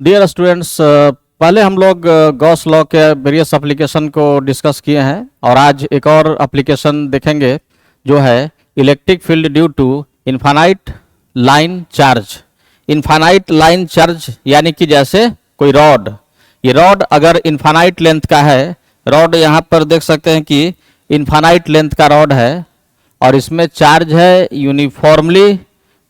Dear students, पहले हम लोग गॉस लॉ के वेरियस एप्लीकेशन को डिस्कस किए हैं और आज एक और एप्लीकेशन देखेंगे जो है electric field due to infinite line charge. Infinite line charge यानी कि जैसे कोई रॉड, ये रॉड अगर इनफाइनाइट लेंथ का है, रॉड यहाँ पर देख सकते हैं कि इनफाइनाइट लेंथ का रॉड है और इसमें चार्ज है यूनिफॉर्मली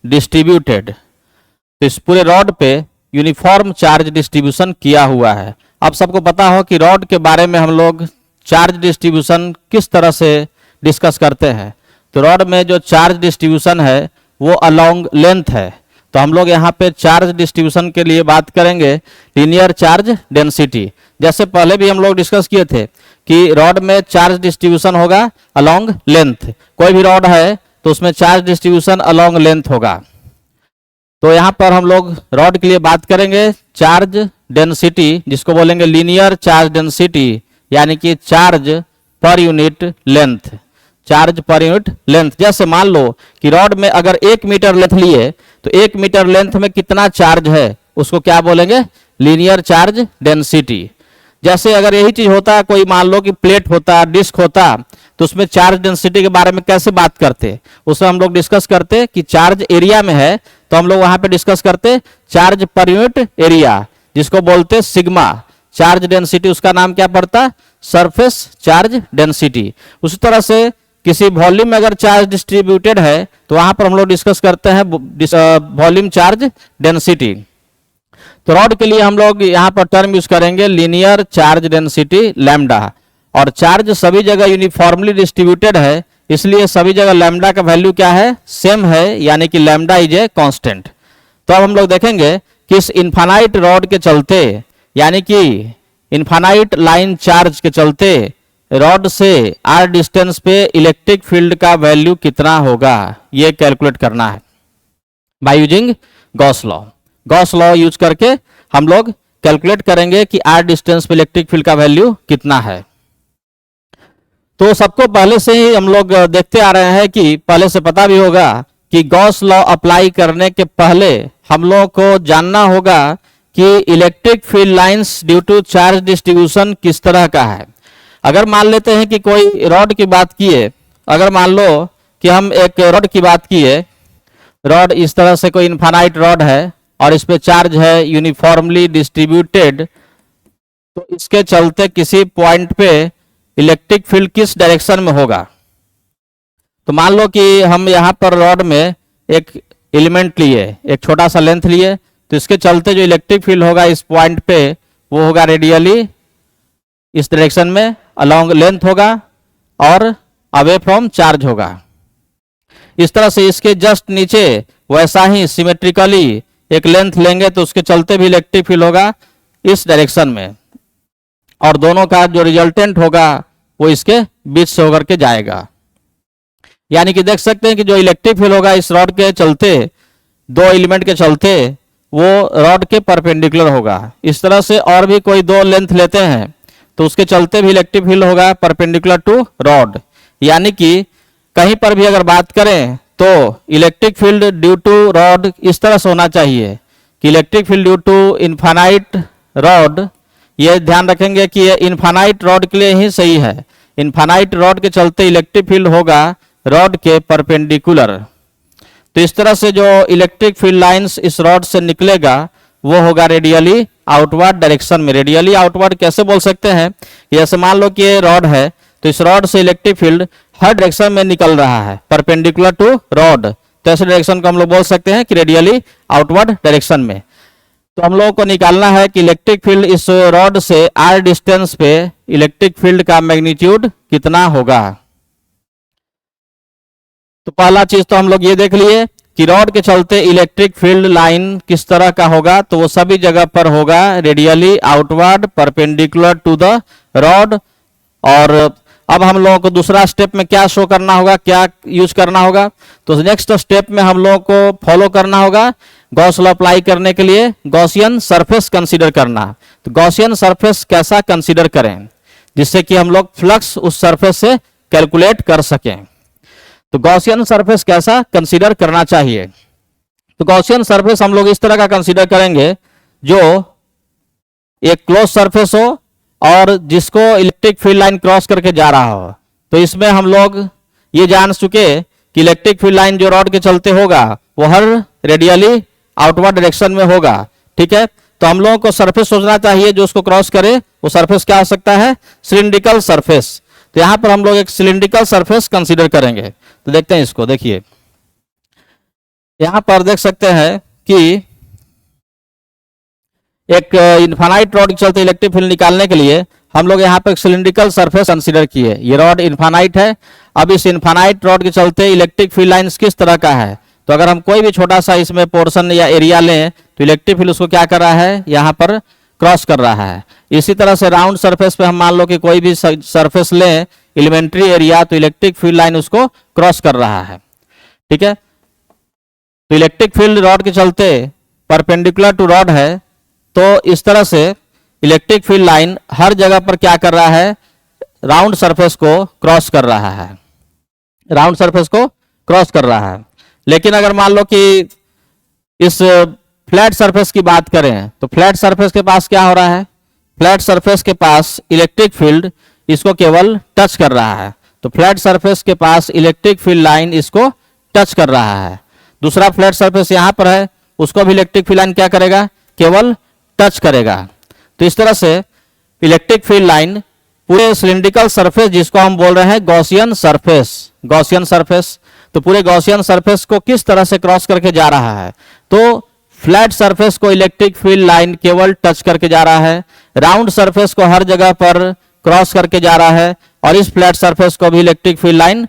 डिस्ट्रीब्यूटेड। तो इस पूरे रॉड पे यूनिफॉर्म चार्ज डिस्ट्रीब्यूशन किया हुआ है। अब सबको पता हो कि रॉड के बारे में हम लोग चार्ज डिस्ट्रीब्यूशन किस तरह से डिस्कस करते हैं। तो रॉड में जो चार्ज डिस्ट्रीब्यूशन है वो अलोंग लेंथ है। तो हम लोग यहाँ पे चार्ज डिस्ट्रीब्यूशन के लिए बात करेंगे लीनियर चार्ज डेंसिटी। जैसे पहले भी हम लोग डिस्कस किए थे कि रॉड में चार्ज डिस्ट्रीब्यूशन होगा अलोंग लेंथ। कोई भी रॉड है तो उसमें चार्ज डिस्ट्रीब्यूशन अलोंग लेंथ होगा। तो यहाँ पर हम लोग रॉड के लिए बात करेंगे चार्ज डेंसिटी, जिसको बोलेंगे लीनियर चार्ज डेंसिटी, यानी कि charge per unit length. Charge per unit length, जैसे मान लो कि रॉड में अगर 1 मीटर लेंथ लिए तो 1 मीटर लेंथ में कितना चार्ज है उसको क्या बोलेंगे, लीनियर चार्ज डेंसिटी। जैसे अगर यही चीज होता, कोई मान लो कि प्लेट होता, डिस्क होता, तो उसमें चार्ज डेंसिटी के बारे में कैसे बात करते, उसमें हम लोग डिस्कस करते कि चार्ज एरिया में है तो हम लोग वहां पे डिस्कस करते चार्ज पर यूनिट एरिया, जिसको बोलते सिग्मा। चार्ज डेंसिटी उसका नाम क्या पड़ता, सरफेस चार्ज डेंसिटी। उसी तरह से किसी वॉल्यूम में अगर चार्ज डिस्ट्रीब्यूटेड है तो वहां पर हम लोग डिस्कस करते हैं वॉल्यूम चार्ज डेंसिटी। तो रॉड के लिए हम लोग यहाँ पर टर्म यूज करेंगे लीनियर चार्ज डेंसिटी लैम्डा। और चार्ज सभी जगह यूनिफॉर्मली डिस्ट्रीब्यूटेड है, इसलिए सभी जगह लैम्डा का वैल्यू क्या है, सेम है, यानी कि लैम्डा इज ए कांस्टेंट। तो अब हम लोग देखेंगे कि इस इनफाइनाइट रॉड के चलते, यानी कि इनफाइनाइट लाइन चार्ज के चलते रॉड से आर डिस्टेंस पे इलेक्ट्रिक फील्ड का वैल्यू कितना होगा, ये कैलकुलेट करना है by using Gauss law. Gauss law use करके हम लोग कैलकुलेट करेंगे कि आर डिस्टेंस पे इलेक्ट्रिक फील्ड का वैल्यू कितना है। तो सबको पहले से ही हम लोग देखते आ रहे हैं कि पहले से पता भी होगा कि गॉस लॉ अप्लाई करने के पहले हम लोग को जानना होगा कि electric field lines due to charge distribution किस तरह का है। अगर मान लेते हैं कि कोई रॉड की बात किए, अगर मान लो कि हम एक रॉड की बात किए, रॉड इस तरह से कोई इनफाइनाइट रॉड है और इस पे चार्ज है यूनिफॉर्मली डिस्ट्रीब्यूटेड, तो इसके चलते किसी पॉइंट पे इलेक्ट्रिक फील्ड किस डायरेक्शन में होगा। तो मान लो कि हम यहाँ पर रॉड में एक एलिमेंट लिए, एक छोटा सा लेंथ लिए, तो इसके चलते जो इलेक्ट्रिक फील्ड होगा इस पॉइंट पे वो होगा रेडियली इस डायरेक्शन में, अलोंग लेंथ होगा और अवे फ्रॉम चार्ज होगा। इस तरह से इसके जस्ट नीचे वैसा ही सिमेट्रिकली एक लेंथ लेंगे तो उसके चलते भी इलेक्ट्रिक फील्ड होगा इस डायरेक्शन में, और दोनों का जो रिजल्टेंट होगा वो इसके बीच से होकर के जाएगा। यानी कि देख सकते हैं कि जो इलेक्ट्रिक फील्ड होगा इस रॉड के चलते, दो एलिमेंट के चलते, वो रॉड के परपेंडिकुलर होगा। इस तरह से और भी कोई दो लेंथ लेते हैं तो उसके चलते भी इलेक्ट्रिक फील्ड होगा परपेंडिकुलर टू रॉड। यानी कि कहीं पर भी अगर बात करें तो electric field due to rod इस तरह से होना चाहिए कि electric field due to infinite rod, ये ध्यान रखेंगे कि ये इनफाइनाइट रॉड के लिए ही सही है। इनफाइनाइट रॉड के चलते इलेक्ट्रिक फील्ड होगा रॉड के परपेंडिकुलर। तो इस तरह से जो इलेक्ट्रिक फील्ड लाइंस इस रॉड से निकलेगा वो होगा रेडियली आउटवर्ड डायरेक्शन में। रेडियली आउटवर्ड कैसे बोल सकते हैं, जैसे मान लो कि ये रॉड है तो इस रॉड से इलेक्ट्रिक फील्ड हर डायरेक्शन में निकल रहा है परपेंडिकुलर टू रॉड, तो ऐसे डायरेक्शन को हम लोग बोल सकते हैं कि रेडियली आउटवर्ड डायरेक्शन में। तो हम लोगों को निकालना है कि इलेक्ट्रिक फील्ड इस रॉड से आर डिस्टेंस पे इलेक्ट्रिक फील्ड का मैग्नीट्यूड कितना होगा। तो पहला चीज तो हम लोग ये देख लिए कि रॉड के चलते इलेक्ट्रिक फील्ड लाइन किस तरह का होगा, तो वो सभी जगह पर होगा radially outward perpendicular to the rod. और अब हम लोगों को दूसरा स्टेप में क्या शो करना होगा, क्या यूज करना होगा, तो नेक्स्ट स्टेप में हम लोगों को फॉलो करना होगा गॉस लॉ अप्लाई करने के लिए गॉसियन सरफेस कंसीडर करना। तो गॉसियन सरफेस कैसा कंसीडर करें जिससे कि हम लोग फ्लक्स उस सरफेस से कैलकुलेट कर सकें। तो गॉसियन सरफेस कैसा कंसीडर करना चाहिए, तो गॉसियन सरफेस हम लोग इस तरह का कंसीडर करेंगे जो एक क्लोज सरफेस हो और जिसको इलेक्ट्रिक फील्ड लाइन क्रॉस करके जा रहा हो। तो इसमें हम लोग ये जान चुके कि इलेक्ट्रिक फील्ड लाइन जो रॉड के चलते होगा वो हर रेडियली आउटवर्ड डायरेक्शन में होगा। ठीक है, तो हम लोगों को सरफेस सोचना चाहिए जो उसको क्रॉस करे, वो सरफेस क्या हो सकता है? Cylindrical surface. तो यहां पर हम लोग एक सिलिंड्रिकल सरफेस कंसीडर करेंगे। तो देखते हैं इसको, देखिए यहां पर देख सकते हैं कि एक इन्फानाइट रॉड के चलते इलेक्ट्रिक फील्ड निकालने के लिए हम लोग यहाँ पर एक सिलिंड्रिकल सरफेस कंसीडर किए। ये रॉड इन्फानाइट है। अब इस इन्फानाइट रॉड के चलते इलेक्ट्रिक फील्ड लाइंस किस तरह का है? तो अगर हम कोई भी छोटा सा इसमें पोर्शन या एरिया लें तो इलेक्ट्रिक फील्ड उसको क्या कर रहा है? यहाँ पर क्रॉस कर रहा है। इसी तरह से राउंड सरफेस पे हम मान लो कि कोई भी सरफेस लें एलिमेंट्री एरिया, तो इलेक्ट्रिक फील्ड लाइन उसको क्रॉस कर रहा है। ठीक है, तो इलेक्ट्रिक फील्ड रॉड के चलते परपेंडिकुलर टू रॉड है। तो इस तरह से इलेक्ट्रिक फील्ड लाइन हर जगह पर क्या कर रहा है? राउंड सरफेस को क्रॉस कर रहा है, राउंड सरफेस को क्रॉस कर रहा है। लेकिन अगर मान लो कि इस फ्लैट सरफेस की बात करें तो फ्लैट सरफेस के पास क्या हो रहा है? फ्लैट सरफेस के पास इलेक्ट्रिक फील्ड इसको केवल टच कर रहा है। तो फ्लैट सरफेस के पास इलेक्ट्रिक फील्ड लाइन इसको टच कर रहा है। दूसरा फ्लैट सरफेस यहां पर है, उसको भी इलेक्ट्रिक फील्ड लाइन क्या करेगा? केवल टच करेगा। तो इस तरह से इलेक्ट्रिक फील्ड लाइन पूरे सिलिंड्रिकल सरफेस, जिसको हम बोल रहे हैं गॉसियन सरफेस, गॉसियन सरफेस, तो पूरे गॉसियन सरफेस को किस तरह से क्रॉस करके जा रहा है? तो फ्लैट सरफेस को इलेक्ट्रिक फील्ड लाइन केवल टच करके जा रहा है, राउंड सरफेस को हर जगह पर क्रॉस करके जा रहा है, और इस फ्लैट सरफेस को भी इलेक्ट्रिक फील्ड लाइन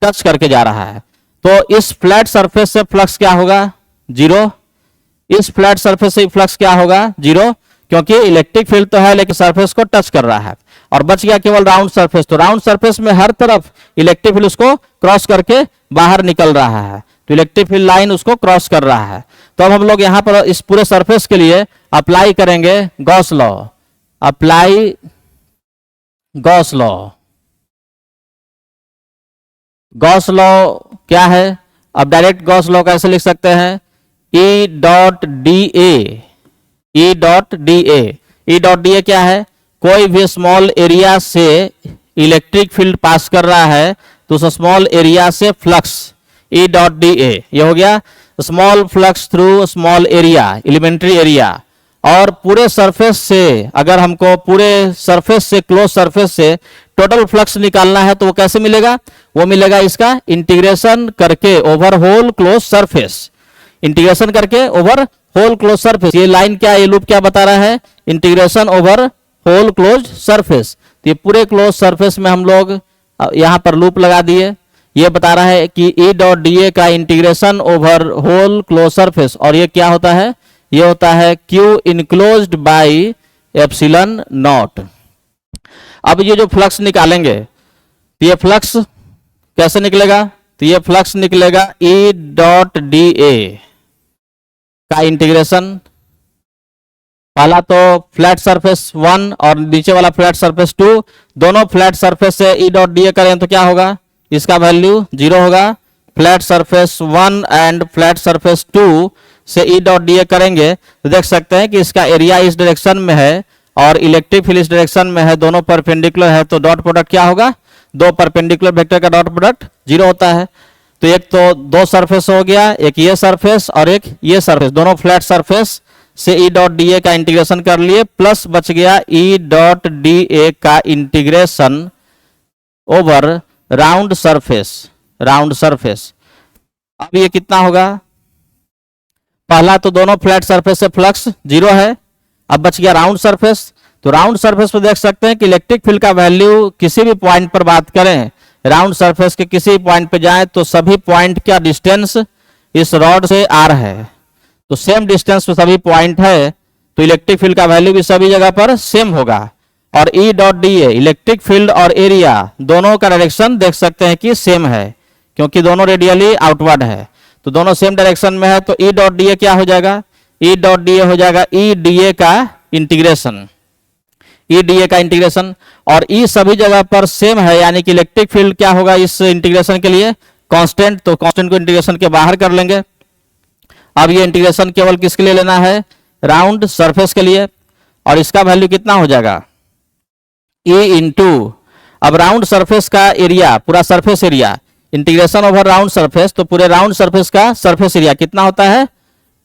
टच करके जा रहा है। तो इस फ्लैट सरफेस से फ्लक्स क्या होगा? जीरो। इस फ्लैट सरफेस से फ्लक्स क्या होगा? जीरो, क्योंकि इलेक्ट्रिक फील्ड तो है लेकिन सरफेस को टच कर रहा है। और बच गया केवल राउंड सरफेस। तो राउंड सरफेस में हर तरफ इलेक्ट्रिक फील्ड उसको क्रॉस करके बाहर निकल रहा है, तो इलेक्ट्रिक फील्ड लाइन उसको क्रॉस कर रहा है। तो अब हम लोग यहां पर इस पूरे सरफेस के लिए अप्लाई करेंगे Gauss law. Apply Gauss law. Gauss law क्या है? अब डायरेक्ट गॉस लॉ कैसे लिख सकते हैं? E dot D A, E dot D A. E dot D A क्या है? कोई भी स्मॉल एरिया से इलेक्ट्रिक फील्ड पास कर रहा है तो उस स्मॉल एरिया से flux, E dot D A. ये हो गया small flux through small area, elementary area. और पूरे सरफेस से, अगर हमको पूरे सरफेस से, क्लोज सरफेस से टोटल फ्लक्स निकालना है तो वो कैसे मिलेगा? वो मिलेगा इसका इंटीग्रेशन करके over whole close surface, integration करके ओवर होल क्लोज सरफेस। ये लाइन क्या, ये लूप क्या बता रहा है? Integration over whole close surface. तो ये पूरे क्लोज सरफेस में हम लोग यहां पर लूप लगा दिए। ये बता रहा है कि E डॉट डी ए का integration over whole close surface, और ये क्या होता है? ये होता है Q enclosed by epsilon naught. अब ये जो फ्लक्स निकालेंगे तो ये फ्लक्स कैसे निकलेगा? तो ये फ्लक्स निकलेगा E डॉट डी ए का इंटीग्रेशन, पहला तो फ्लैट सरफेस 1 और नीचे वाला फ्लैट सरफेस 2, दोनों फ्लैट सरफेस से E डॉट डी ए करें तो क्या होगा? इसका वैल्यू 0 होगा। Flat surface 1 and flat surface 2 से E डॉट डी ए करेंगे तो देख सकते हैं कि इसका एरिया इस डायरेक्शन में है और इलेक्ट्रिक फील्ड इस डायरेक्शन में है, दोनों परपेंडिकुलर है। तो डॉट प्रोडक्ट क्या होगा? दो परपेंडिकुलर वेक्टर का डॉट प्रोडक्ट 0 होता है। तो एक तो दो सरफेस हो गया, एक ये सरफेस और एक ये सरफेस, दोनों फ्लैट सरफेस से E डॉट डी ए का इंटीग्रेशन कर लिए, प्लस बच गया E डॉट डी ए का integration over round surface, round surface. अब ये कितना होगा? पहला तो दोनों फ्लैट सरफेस से फ्लक्स 0 है, अब बच गया राउंड सरफेस। तो राउंड सरफेस पर देख सकते हैं कि इलेक्ट्रिक फील्ड का वैल्यू किसी भी पॉइंट पर बात करें, राउंड सरफेस के किसी भी पॉइंट पे जाए तो सभी पॉइंट का डिस्टेंस इस रॉड से R है, तो सेम डिस्टेंस पे सभी पॉइंट है, तो इलेक्ट्रिक फील्ड का वैल्यू भी सभी जगह पर सेम होगा। और E डॉट डी ए, इलेक्ट्रिक फील्ड और एरिया दोनों का डायरेक्शन देख सकते हैं कि सेम है, क्योंकि दोनों रेडियली आउटवर्ड है, तो दोनों सेम डायरेक्शन में है। तो E डॉट डी ए क्या हो जाएगा? E डॉट डी ए हो जाएगा E डी ए का इंटीग्रेशन, E डी ए का इंटीग्रेशन। और E सभी जगह पर सेम है, यानी कि इलेक्ट्रिक फील्ड क्या होगा इस इंटीग्रेशन के लिए? कांस्टेंट। तो कांस्टेंट को इंटीग्रेशन के बाहर कर लेंगे। अब ये इंटीग्रेशन केवल किसके लिए लेना है? राउंड सरफेस के लिए। और इसका वैल्यू कितना हो जाएगा, E इंटू, अब राउंड सरफेस का एरिया, पूरा surface area, integration over round surface, तो पूरे राउंड सरफेस का सरफेस एरिया कितना होता है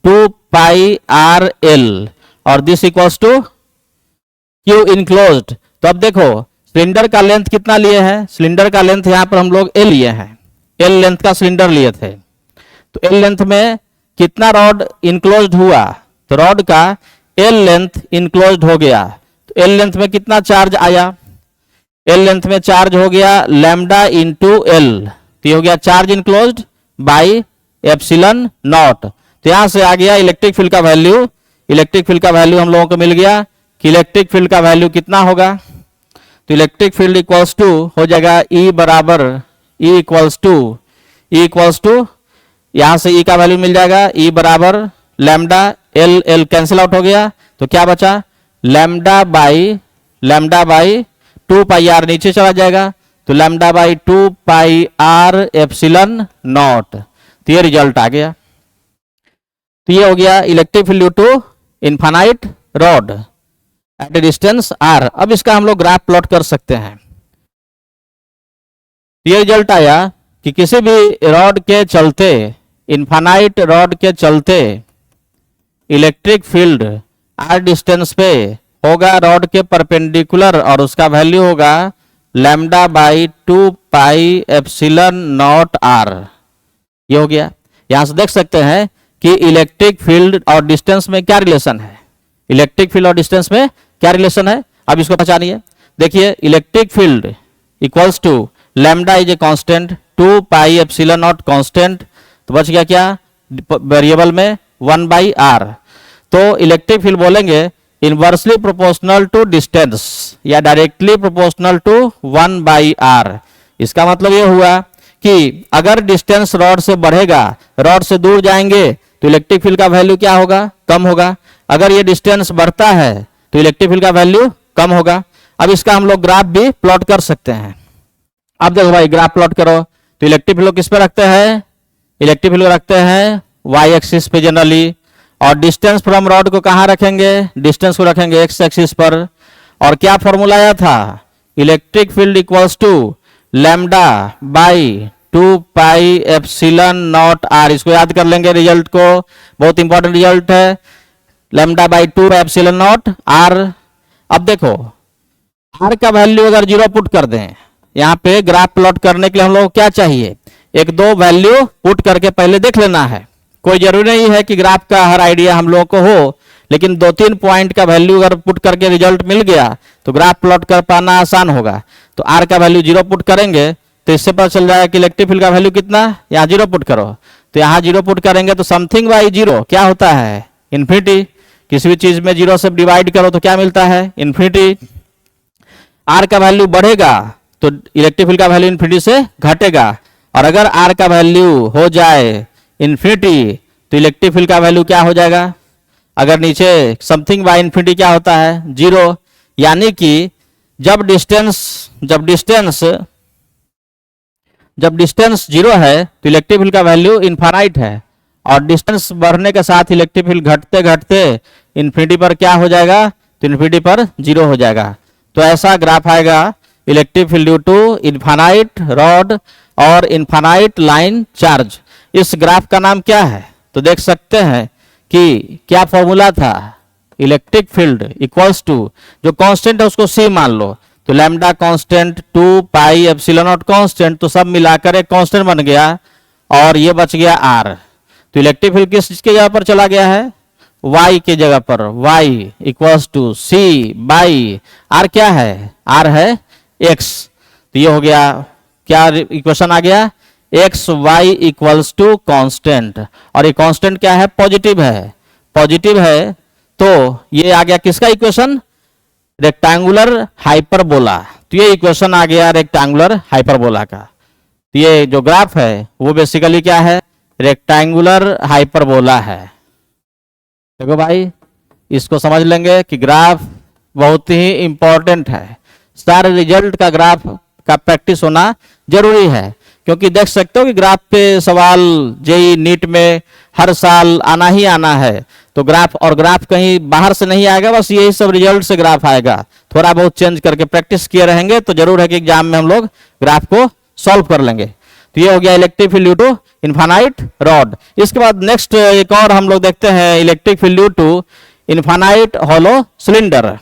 2 पाई आर एल, और this equals to Q enclosed. तो अब देखो सिलेंडर का लेंथ कितना लिए हैं, सिलेंडर का लेंथ यहां पर हम लोग एल लिए हैं, एल लेंथ का सिलेंडर लिए थे, तो एल लेंथ में कितना रॉड इनक्लोज्ड हुआ, तो रॉड का एल लेंथ इनक्लोज्ड हो गया, तो एल लेंथ में कितना चार्ज आया, एल लेंथ में चार्ज हो गया लैम्डा इंटू एल, तो ये हो गया charge enclosed by epsilon naught. तो यहां से आ गया इलेक्ट्रिक फील्ड का वैल्यू, इलेक्ट्रिक फील्ड का वैल्यू हम लोगों को मिल गया कि इलेक्ट्रिक फील्ड का वैल्यू कितना होगा, तो इलेक्ट्रिक फील्ड इक्वल्स टू हो जाएगा E बराबर, E इक्वल्स टू यहां से E का वैल्यू मिल जाएगा, E बराबर lambda, L L cancel out हो गया, तो क्या बचा लैम्डा बाई 2 पाई आर नीचे चला जाएगा, तो lambda by 2 pi R epsilon naught, तो ये रिजल्ट आ गया। तो ये हो गया electric field due to infinite rod at a distance R. अब इसका हम लोग ग्राफ प्लॉट कर सकते हैं। ये रिजल्ट आया कि किसी भी रॉड के चलते, इनफाइनाइट रॉड के चलते इलेक्ट्रिक फील्ड आर डिस्टेंस पे होगा रॉड के परपेंडिकुलर, और उसका वैल्यू होगा lambda by 2 pi epsilon naught R. ये हो गया। यहां से देख सकते हैं कि इलेक्ट्रिक फील्ड और डिस्टेंस में क्या रिलेशन है, इलेक्ट्रिक फील्ड और डिस्टेंस में क्या रिलेशन है, अब इसको पहचानिए। देखिए electric field equals to lambda is a constant, 2 pi epsilon naught constant, तो बच गया क्या वेरिएबल में 1 बाई आर। तो इलेक्ट्रिक फील्ड बोलेंगे इनवर्सली प्रोपोर्शनल टू डिस्टेंस या directly proportional to 1 by R. इसका मतलब ये हुआ कि अगर डिस्टेंस रॉड से बढ़ेगा, रॉड से दूर जाएंगे, तो इलेक्ट्रिक फील्ड का वैल्यू क्या होगा, कम होगा। अगर ये डिस्टेंस बढ़ता है तो इलेक्ट्रिक फील्ड का वैल्यू कम होगा। अब इसका हम लोग ग्राफ भी प्लॉट कर सकते हैं। अब देखो भाई ग्राफ प्लॉट करो, तो इलेक्ट्रिक फील्ड किस पे रखते हैं, इलेक्ट्रिक फील्ड रखते हैं वाई एक्सिस पे जनरली, और डिस्टेंस फ्रॉम रॉड को कहां रखेंगे, डिस्टेंस को रखेंगे एक्स एक्सिस पर। और क्या फॉर्मूला आया था, electric field equals to lambda by 2 pi epsilon naught R. इसको याद कर लेंगे रिजल्ट को, बहुत इंपॉर्टेंट रिजल्ट है, lambda by 2 epsilon naught R. अब देखो आर का वैल्यू अगर 0 पुट कर दें, यहाँ पे ग्राफ प्लॉट करने के लिए हम लोग क्या चाहिए, एक दो वैल्यू पुट करके पहले देख लेना है। कोई जरूरी नहीं है कि ग्राफ का हर आइडिया हम लोगों को हो, लेकिन 2-3 पॉइंट का वैल्यू अगर पुट करके रिजल्ट मिल गया तो ग्राफ प्लॉट कर पाना आसान होगा। तो आर का वैल्यू 0 पुट करेंगे तो इससे पता चल जाएगा कि इलेक्ट्रिक फील्ड का वैल्यू कितना, यहाँ 0 पुट करो, तो यहाँ 0 पुट करेंगे तो समथिंग बाई 0 क्या होता है, इन्फिनिटी। किसी भी चीज में 0 से डिवाइड करो तो क्या मिलता है, इन्फिनिटी। आर का वैल्यू बढ़ेगा तो इलेक्ट्रिक फील्ड का वैल्यू इन्फिनिटी से घटेगा, और अगर आर का वैल्यू हो जाए इन्फिनिटी तो इलेक्ट्रिक फील्ड का वैल्यू क्या हो जाएगा, अगर नीचे समथिंग बाय इन्फिनिटी क्या होता है 0। यानी कि जब डिस्टेंस 0 है तो इलेक्ट्रिक फील्ड का वैल्यू इनफाइनाइट है, और डिस्टेंस बढ़ने के साथ इलेक्ट्रिक फील्ड घटते घटते इन्फिनिटी पर क्या हो जाएगा, तो इन्फिनिटी पर 0 हो जाएगा। तो ऐसा ग्राफ आएगा electric field due to infinite rod और इनफाइनाइट लाइन चार्ज। इस ग्राफ का नाम क्या है, तो देख सकते हैं कि क्या फॉर्मूला था, इलेक्ट्रिक फील्ड इक्वल्स टू जो कांस्टेंट है उसको C मान लो, तो lambda constant 2 pi epsilon naught constant, तो सब मिलाकर एक कांस्टेंट बन गया, और ये बच गया R। तो इलेक्ट्रिक फील्ड किस के जगह पर चला गया है, Y के जगह पर, Y equals to C by R। क्या है, R है X। तो ये हो गया, क्या इक्वेशन आ गया, X Y equals to constant, और ये कांस्टेंट क्या है, पॉजिटिव है, तो ये आ गया किसका इक्वेशन, रेक्टेंगुलर हाइपरबोला। तो ये इक्वेशन आ गया रेक्टेंगुलर हाइपरबोला का। तो ये जो ग्राफ है वो बेसिकली क्या है, रेक्टेंगुलर हाइपरबोला है। देखो भाई इसको समझ लेंगे कि ग्राफ बहुत ही इंपॉर्टेंट है, सारे रिजल्ट का ग्राफ का प्रैक्टिस होना जरूरी है, क्योंकि देख सकते हो कि ग्राफ पे सवाल जेई नीट में हर साल आना ही आना है, तो ग्राफ, और ग्राफ कहीं बाहर से नहीं आएगा, बस यही सब रिजल्ट से ग्राफ आएगा। थोड़ा बहुत चेंज करके प्रैक्टिस किए रहेंगे तो जरूर है कि एग्जाम में हम लोग ग्राफ को सॉल्व कर लेंगे। तो ये हो गया electric field due to infinite rod. इसके बाद नेक्स्ट एक और हम लोग देखते हैं electric field due to infinite hollow cylinder.